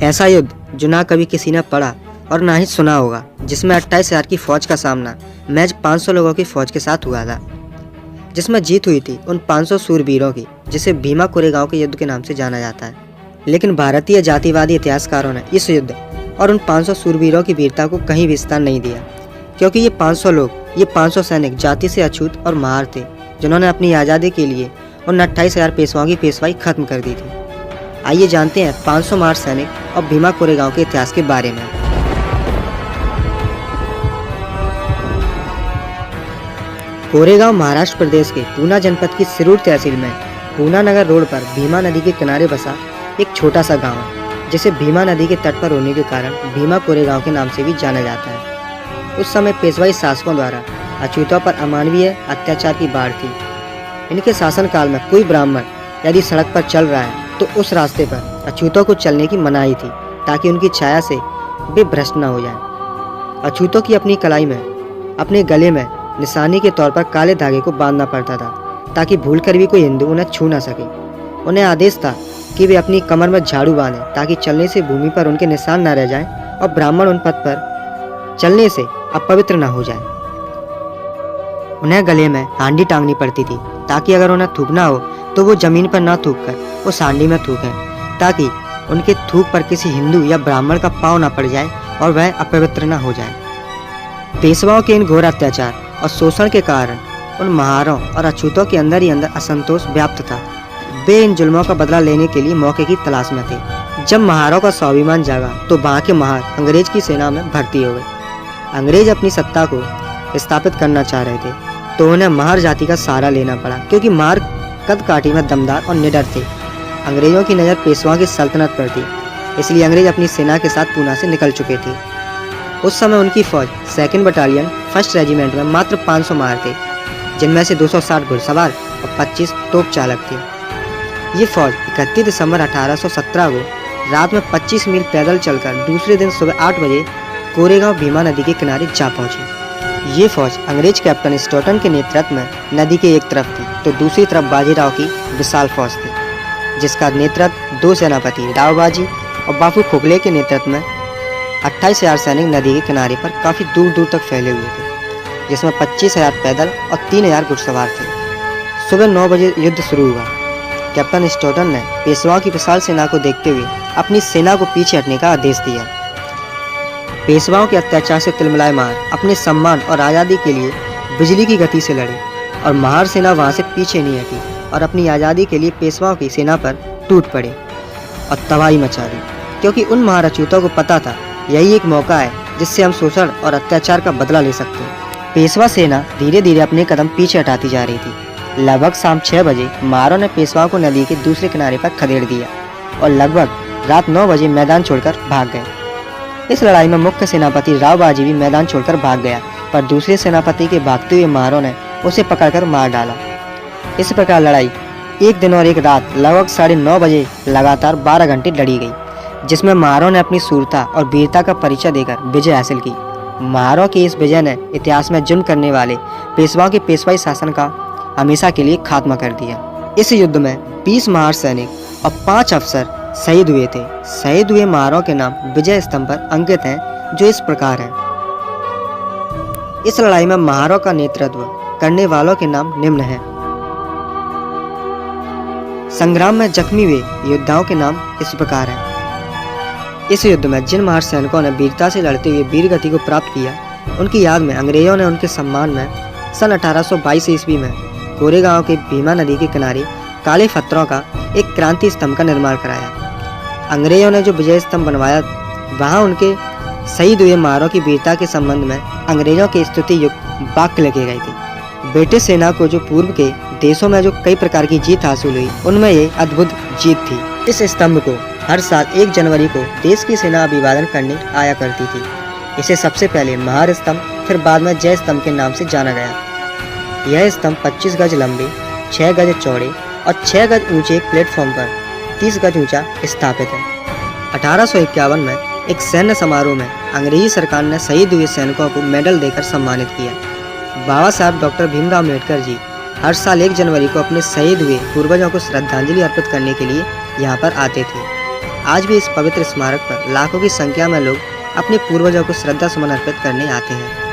ऐसा युद्ध जो ना कभी किसी ने पढ़ा और ना ही सुना होगा, जिसमें 28,000 की फौज का सामना महज 500 लोगों की फौज के साथ हुआ था, जिसमें जीत हुई थी उन 500 सूरवीरों की, जिसे भीमा कोरेगांव के युद्ध के नाम से जाना जाता है। लेकिन भारतीय जातिवादी इतिहासकारों ने इस युद्ध और उन 500 सूरवीरों की वीरता को कहीं भी स्थान नहीं दिया, क्योंकि ये 500 लोग, ये 500 सैनिक जाति से अछूत और महार थे, जिन्होंने अपनी आज़ादी के लिए उन 28,000 पेशवाओं की पेशवाई खत्म कर दी थी। आइए जानते हैं 500 महार सैनिक और भीमा कोरेगांव के इतिहास के बारे में। कोरेगांव महाराष्ट्र प्रदेश के पूना जनपद की सिरूर तहसील में पूना नगर रोड पर भीमा नदी के किनारे बसा एक छोटा सा गांव है, जिसे भीमा नदी के तट पर होने के कारण भीमा कोरेगांव के नाम से भी जाना जाता है। उस समय पेशवाई शासकों द्वारा अछूतों पर अमानवीय अत्याचार की बाढ़ थी। इनके शासनकाल में कोई ब्राह्मण यदि सड़क पर चल रहा है तो उस रास्ते पर अछूतों को चलने की मनाही थी, ताकि उनकी छाया से वे भ्रष्ट न हो जाएं। अछूतों की अपनी कलाई में, अपने गले में निशानी के तौर पर काले धागे को बांधना पड़ता था, ताकि भूलकर भी कोई हिंदू उन्हें छू न सके। उन्हें आदेश था कि वे अपनी कमर में झाड़ू बांधें, ताकि चलने से भूमि पर उनके निशान न रह जाएं और ब्राह्मण उन पथ पर चलने से अपवित्र न हो जाए। उन्हें गले में हांडी टांगनी पड़ती थी, ताकि अगर उन्हें थूकना हो तो वो जमीन पर न थूक कर उस हांडी में थूकें, ताकि उनके थूक पर किसी हिंदू या ब्राह्मण का पांव न पड़ जाए और वह अपवित्र न हो जाए। पेशवाओं के इन घोर अत्याचार और शोषण के कारण उन महारों और अछूतों के अंदर ही अंदर असंतोष व्याप्त था। वे इन जुल्मों का बदला लेने के लिए मौके की तलाश में थे। जब महारों का स्वाभिमान जागा तो वहाँ के महार अंग्रेज की सेना में भर्ती हो गए। अंग्रेज अपनी सत्ता को स्थापित करना चाह रहे थे, तो उन्हें महार जाति का सहारा लेना पड़ा, क्योंकि महार कद काठी में दमदार और निडर थे। अंग्रेजों की नज़र पेशवाओं की सल्तनत पर थी, इसलिए अंग्रेज अपनी सेना के साथ पूना से निकल चुके थे। उस समय उनकी फौज 2nd बटालियन 1st रेजिमेंट में मात्र 500 महार थे, जिनमें से 260 घुड़सवार और 25 तोप चालक थे। ये फौज 31 दिसंबर 1817 को रात में 25 मील पैदल चलकर दूसरे दिन सुबह 8 बजे कोरेगांव भीमा नदी के किनारे जा पहुंची। ये फौज अंग्रेज कैप्टन स्टॉटन के नेतृत्व में नदी के एक तरफ थी, तो दूसरी तरफ बाजीराव की विशाल फौज थी, जिसका नेतृत्व 2 सेनापति राव बाजी और बापू खोखले के नेतृत्व में 28,000 सैनिक नदी के किनारे पर काफ़ी दूर दूर तक फैले हुए थे, जिसमें 25,000 पैदल और 3,000 घुड़सवार थे। सुबह 9 बजे युद्ध शुरू हुआ। कैप्टन स्टॉटन ने पेशवाओं की विशाल सेना को देखते हुए अपनी सेना को पीछे हटने का आदेश दिया। पेशवाओं के अत्याचार से तिलमिलाए महार अपने सम्मान और आज़ादी के लिए बिजली की गति से लड़े, और महार सेना वहां से पीछे नहीं हटी और अपनी आज़ादी के लिए पेशवाओं की सेना पर टूट पड़े और तबाही मचा दी, क्योंकि उन महार अछूतों को पता था यही एक मौका है जिससे हम शोषण और अत्याचार का बदला ले सकते हैं। पेशवा सेना धीरे धीरे अपने कदम पीछे हटाती जा रही थी। लगभग शाम 6 बजे महारों ने पेशवाओं को नदी के दूसरे किनारे पर खदेड़ दिया और लगभग रात 9 बजे मैदान छोड़कर भाग गए। इस लड़ाई में मुख्य सेनापति राव बाजी भी मैदान छोड़कर भाग गया, पर दूसरे सेनापति के भागते हुए महारों ने उसे पकड़कर मार डाला। इस प्रकार लड़ाई एक दिन और एक रात लगभग 9:30 बजे लगातार 12 घंटे लड़ी गई, जिसमें महारों ने अपनी शूरता और वीरता का परिचय देकर विजय हासिल की। महारों की इस विजय ने इतिहास में जुल्म करने वाले पेशवाओं के पेशवाई शासन का हमेशा के लिए खात्मा कर दिया। इस युद्ध में 20 महार सैनिक और 5 अफसर शहीद हुए थे। शहीद हुए महारों के नाम विजय स्तंभ पर अंकित हैं, जो इस प्रकार हैं। इस लड़ाई में महारों का नेतृत्व करने वालों के नाम निम्न हैं। संग्राम में जख्मी हुए योद्धाओं के नाम इस प्रकार हैं। इस युद्ध में जिन महार सैनिकों ने वीरता से लड़ते हुए वीर गति को प्राप्त किया, उनकी याद में अंग्रेजों ने उनके सम्मान में सन 1822 ईस्वी में कोरेगांव के भीमा नदी के किनारे काले पत्थरों का एक क्रांति स्तंभ का निर्माण कराया। अंग्रेजों ने जो विजय स्तंभ बनवाया, वहां उनके शहीद हुए महारों की वीरता के संबंध में अंग्रेजों के स्तुति युक्त वाक्य लिखे गए थे। ब्रिटिश सेना को जो पूर्व के देशों में जो कई प्रकार की जीत हासिल हुई, उनमें ये अद्भुत जीत थी। इस स्तंभ को हर साल 1 जनवरी को देश की सेना अभिवादन करने आया करती थी। इसे सबसे पहले महार स्तंभ, फिर बाद में जय स्तंभ के नाम से जाना गया। यह स्तंभ 25 गज लंबे, 6 गज चौड़े और 6 गज ऊंचे एक प्लेटफॉर्म पर 30 गज ऊंचा स्थापित है। 1851 में एक सैन्य समारोह में अंग्रेजी सरकार ने शहीद हुए सैनिकों को मेडल देकर सम्मानित किया। बाबा साहब डॉक्टर भीमराव अम्बेडकर जी हर साल 1 जनवरी को अपने शहीद हुए पूर्वजों को श्रद्धांजलि अर्पित करने के लिए यहाँ पर आते थे। आज भी इस पवित्र स्मारक पर लाखों की संख्या में लोग अपने पूर्वजों को श्रद्धा सुमन अर्पित करने आते हैं।